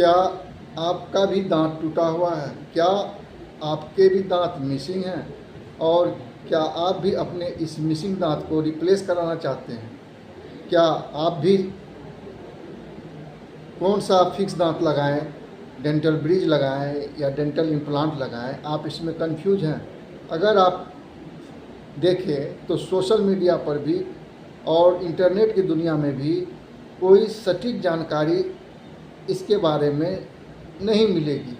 क्या आपका भी दांत टूटा हुआ है? क्या आपके भी दांत मिसिंग हैं? और क्या आप भी अपने इस मिसिंग दांत को रिप्लेस कराना चाहते हैं? क्या आप भी कौन सा फिक्स दांत लगाएं, डेंटल ब्रिज लगाएं या डेंटल इम्प्लांट लगाएं, आप इसमें कंफ्यूज हैं? अगर आप देखें तो सोशल मीडिया पर भी और इंटरनेट की दुनिया में भी कोई सटीक जानकारी इसके बारे में नहीं मिलेगी।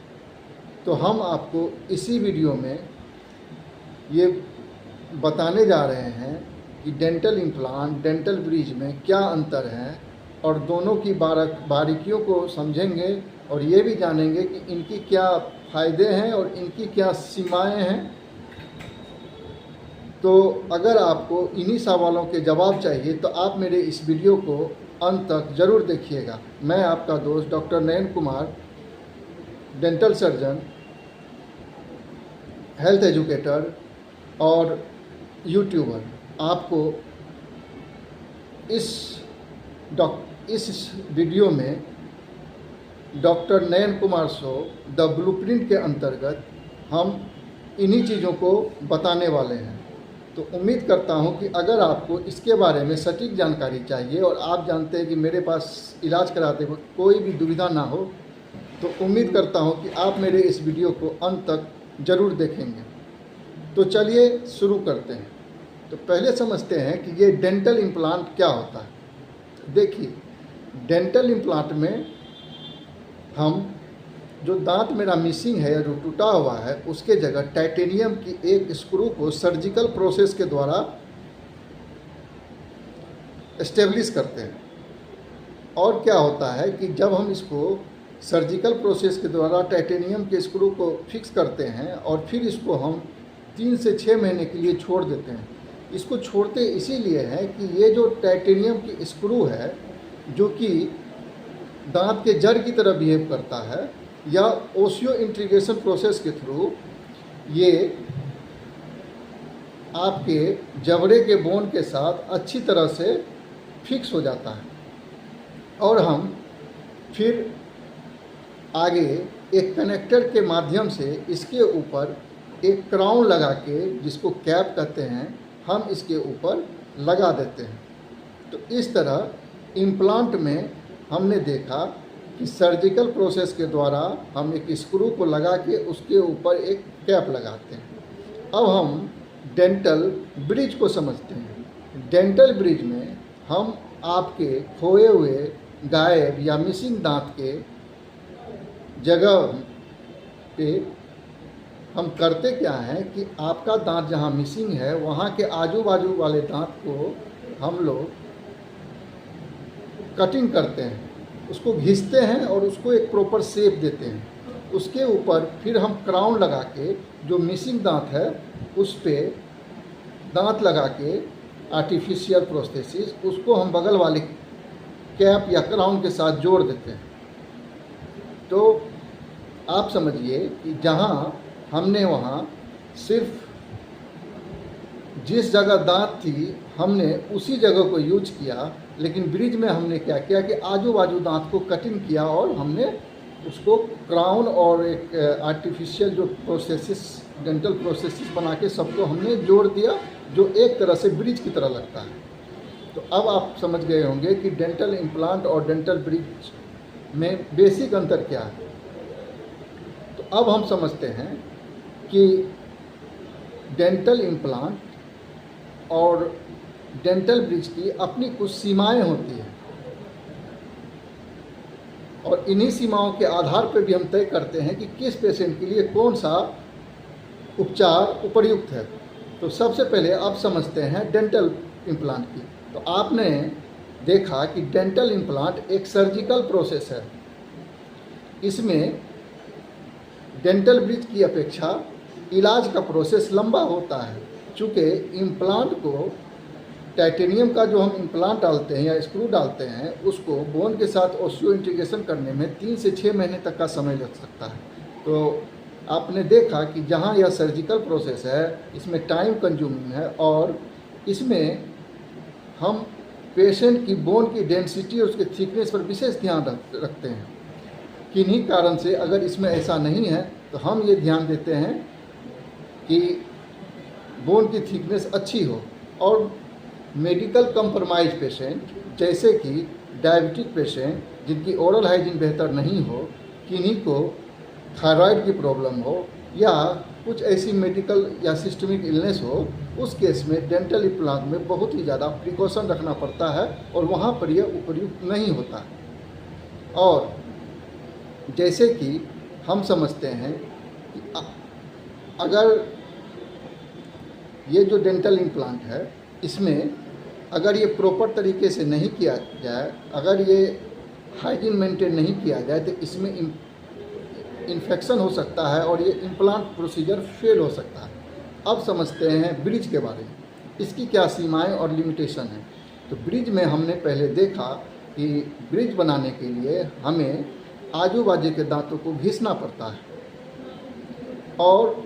तो हम आपको इसी वीडियो में ये बताने जा रहे हैं कि डेंटल इम्प्लांट, डेंटल ब्रिज में क्या अंतर है, और दोनों की बारीकियों को समझेंगे और ये भी जानेंगे कि इनकी क्या फ़ायदे हैं और इनकी क्या सीमाएं हैं। तो अगर आपको इन्हीं सवालों के जवाब चाहिए तो आप मेरे इस वीडियो को अंत तक ज़रूर देखिएगा। मैं आपका दोस्त doctor Nayan Kumar, dental surgeon, health educator और यूट्यूबर, आपको इस वीडियो में doctor Nayan Kumar show the blueprint के अंतर्गत हम इन्हीं चीज़ों को बताने वाले हैं। तो उम्मीद करता हूं कि अगर आपको इसके बारे में सटीक जानकारी चाहिए और आप जानते हैं कि मेरे पास इलाज कराते वक्त कोई भी दुविधा ना हो, तो उम्मीद करता हूं कि आप मेरे इस वीडियो को अंत तक ज़रूर देखेंगे। तो चलिए शुरू करते हैं। तो पहले समझते हैं कि ये डेंटल इम्प्लांट क्या होता है। देखिए, डेंटल इम्प्लांट में हम जो दांत मेरा मिसिंग है या जो टूटा हुआ है उसके जगह टाइटेनियम की एक स्क्रू को सर्जिकल प्रोसेस के द्वारा एस्टेब्लिश करते हैं। और क्या होता है कि जब हम इसको सर्जिकल प्रोसेस के द्वारा टाइटेनियम के स्क्रू को फिक्स करते हैं और फिर इसको हम 3 से 6 महीने के लिए छोड़ देते हैं। इसको छोड़ते इसीलिए है कि ये जो टाइटेनियम की स्क्रू है, जो कि दांत के जड़ की तरह बिहेव करता है, या ओसियो इंटीग्रेशन प्रोसेस के थ्रू ये आपके जबड़े के बोन के साथ अच्छी तरह से फिक्स हो जाता है। और हम फिर आगे एक कनेक्टर के माध्यम से इसके ऊपर एक क्राउन लगा के, जिसको कैप कहते हैं, हम इसके ऊपर लगा देते हैं। तो इस तरह इम्प्लांट में हमने देखा कि सर्जिकल प्रोसेस के द्वारा हम एक स्क्रू को लगा के उसके ऊपर एक कैप लगाते हैं। अब हम डेंटल ब्रिज को समझते हैं। डेंटल ब्रिज में हम आपके खोए हुए, गायब या मिसिंग दांत के जगह पे हम करते क्या है कि आपका दांत जहाँ मिसिंग है वहाँ के आजू बाजू वाले दांत को हम लोग कटिंग करते हैं, उसको घिसते हैं और उसको एक प्रॉपर शेप देते हैं। उसके ऊपर फिर हम क्राउन लगा के जो मिसिंग दांत है उस पे दांत लगा के आर्टिफिशियल प्रोस्थेसिस, उसको हम बगल वाले कैप या क्राउन के साथ जोड़ देते हैं। तो आप समझिए कि जहाँ हमने वहाँ सिर्फ जिस जगह दांत थी हमने उसी जगह को यूज किया, लेकिन ब्रिज में हमने क्या किया कि आजू बाजू दांत को कटिंग किया और हमने उसको क्राउन और एक आर्टिफिशियल जो प्रोसेसिस, डेंटल प्रोसेसिस बना के सबको हमने जोड़ दिया, जो एक तरह से ब्रिज की तरह लगता है। तो अब आप समझ गए होंगे कि डेंटल इम्प्लांट और डेंटल ब्रिज में बेसिक अंतर क्या है। तो अब हम समझते हैं कि डेंटल इम्प्लांट और डेंटल ब्रिज की अपनी कुछ सीमाएं होती हैं, और इन्हीं सीमाओं के आधार पर भी हम तय करते हैं कि किस पेशेंट के लिए कौन सा उपचार उपयुक्त है। तो सबसे पहले अब समझते हैं डेंटल इम्प्लांट की। तो आपने देखा कि डेंटल इम्प्लांट एक सर्जिकल प्रोसेस है। इसमें डेंटल ब्रिज की अपेक्षा इलाज का प्रोसेस लंबा होता है। चूँकि इम्प्लांट को, टाइटेनियम का जो हम इम्प्लांट डालते हैं या स्क्रू डालते हैं, उसको बोन के साथ ओसियो इंटीग्रेशन करने में 3 से 6 महीने तक का समय लग सकता है। तो आपने देखा कि जहाँ यह सर्जिकल प्रोसेस है, इसमें टाइम कंज्यूमिंग है, और इसमें हम पेशेंट की बोन की डेंसिटी और उसके थिकनेस पर विशेष ध्यान रखते हैं। किन्हीं कारण से अगर इसमें ऐसा नहीं है तो हम ये ध्यान देते हैं कि बोन की थिकनेस अच्छी हो। और मेडिकल कंप्रोमाइज पेशेंट जैसे कि डायबिटिक पेशेंट जिनकी ओरल हाइजीन बेहतर नहीं हो, किन्हीं को थायराइड की प्रॉब्लम हो या कुछ ऐसी मेडिकल या सिस्टमिक इलनेस हो, उस केस में डेंटल इम्प्लांट में बहुत ही ज़्यादा प्रिकॉशन रखना पड़ता है और वहाँ पर यह उपयुक्त नहीं होता। और जैसे कि हम समझते हैं कि अगर ये जो डेंटल इम्प्लांट है इसमें अगर ये प्रॉपर तरीके से नहीं किया जाए, अगर ये हाइजीन मेंटेन नहीं किया जाए तो इसमें इन्फेक्शन हो सकता है और ये इम्प्लांट प्रोसीजर फेल हो सकता है। अब समझते हैं ब्रिज के बारे में, इसकी क्या सीमाएं और लिमिटेशन है। तो ब्रिज में हमने पहले देखा कि ब्रिज बनाने के लिए हमें आजू बाजू के दांतों को घिसना पड़ता है और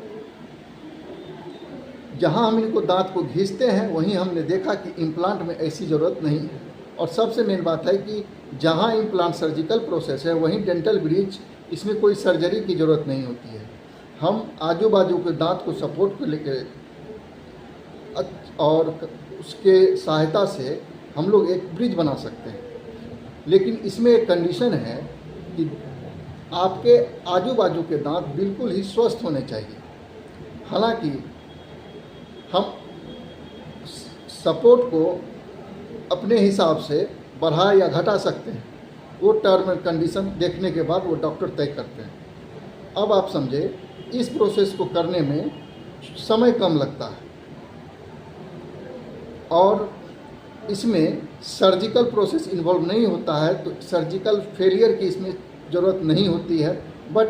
जहां हम इनको दांत को घिसते हैं वहीं हमने देखा कि इम्प्लांट में ऐसी ज़रूरत नहीं है। और सबसे मेन बात है कि जहां इम्प्लांट सर्जिकल प्रोसेस है वहीं डेंटल ब्रिज, इसमें कोई सर्जरी की ज़रूरत नहीं होती है। हम आजू बाजू के दांत को सपोर्ट को लेके और उसके सहायता से हम लोग एक ब्रिज बना सकते हैं। लेकिन इसमें एक कंडीशन है कि आपके आजू बाजू के दांत बिल्कुल ही स्वस्थ होने चाहिए। हालांकि हम सपोर्ट को अपने हिसाब से बढ़ा या घटा सकते हैं, वो टर्म एंड कंडीशन देखने के बाद वो डॉक्टर तय करते हैं। अब आप समझे, इस प्रोसेस को करने में समय कम लगता है और इसमें सर्जिकल प्रोसेस इन्वॉल्व नहीं होता है, तो सर्जिकल फेलियर की इसमें ज़रूरत नहीं होती है। बट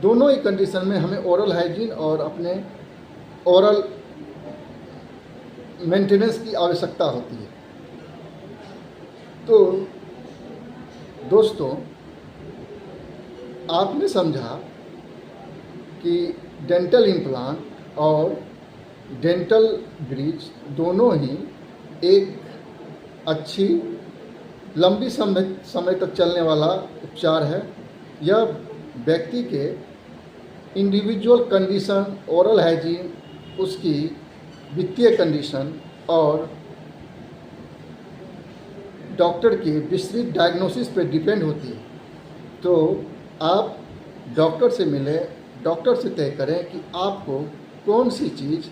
दोनों ही कंडीशन में हमें ओरल हाइजीन और अपने ओरल मेंटेनेंस की आवश्यकता होती है। तो दोस्तों, आपने समझा कि डेंटल इम्प्लांट और डेंटल ब्रिज दोनों ही एक अच्छी लंबी समय तक चलने वाला उपचार है। यह व्यक्ति के इंडिविजुअल कंडीशन, ओरल हाइजीन, उसकी वित्तीय कंडीशन और डॉक्टर की विस्तृत डायग्नोसिस पर डिपेंड होती है। तो आप डॉक्टर से मिलें, डॉक्टर से तय करें कि आपको कौन सी चीज़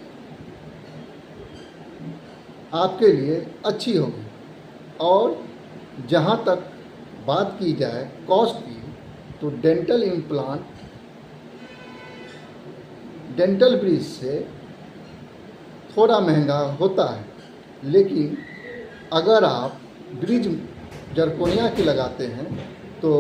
आपके लिए अच्छी होगी। और जहाँ तक बात की जाए कॉस्ट की, तो डेंटल इम्प्लांट डेंटल ब्रिज से थोड़ा महंगा होता है, लेकिन अगर आप ब्रिज जरकोनिया की लगाते हैं तो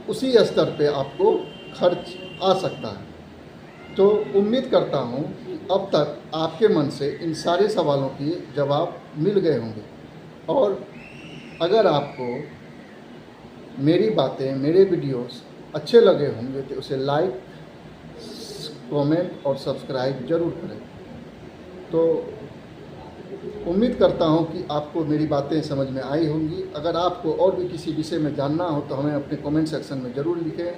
उसी स्तर पे आपको खर्च आ सकता है। तो उम्मीद करता हूँ कि अब तक आपके मन से इन सारे सवालों के जवाब मिल गए होंगे। और अगर आपको मेरी बातें, मेरे वीडियोस अच्छे लगे होंगे तो उसे लाइक, कमेंट और सब्सक्राइब ज़रूर करें। तो उम्मीद करता हूं कि आपको मेरी बातें समझ में आई होंगी। अगर आपको और भी किसी विषय में जानना हो तो हमें अपने कमेंट सेक्शन में ज़रूर लिखें।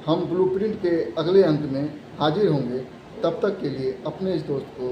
हम ब्लूप्रिंट के अगले अंक में हाजिर होंगे। तब तक के लिए अपने इस दोस्त को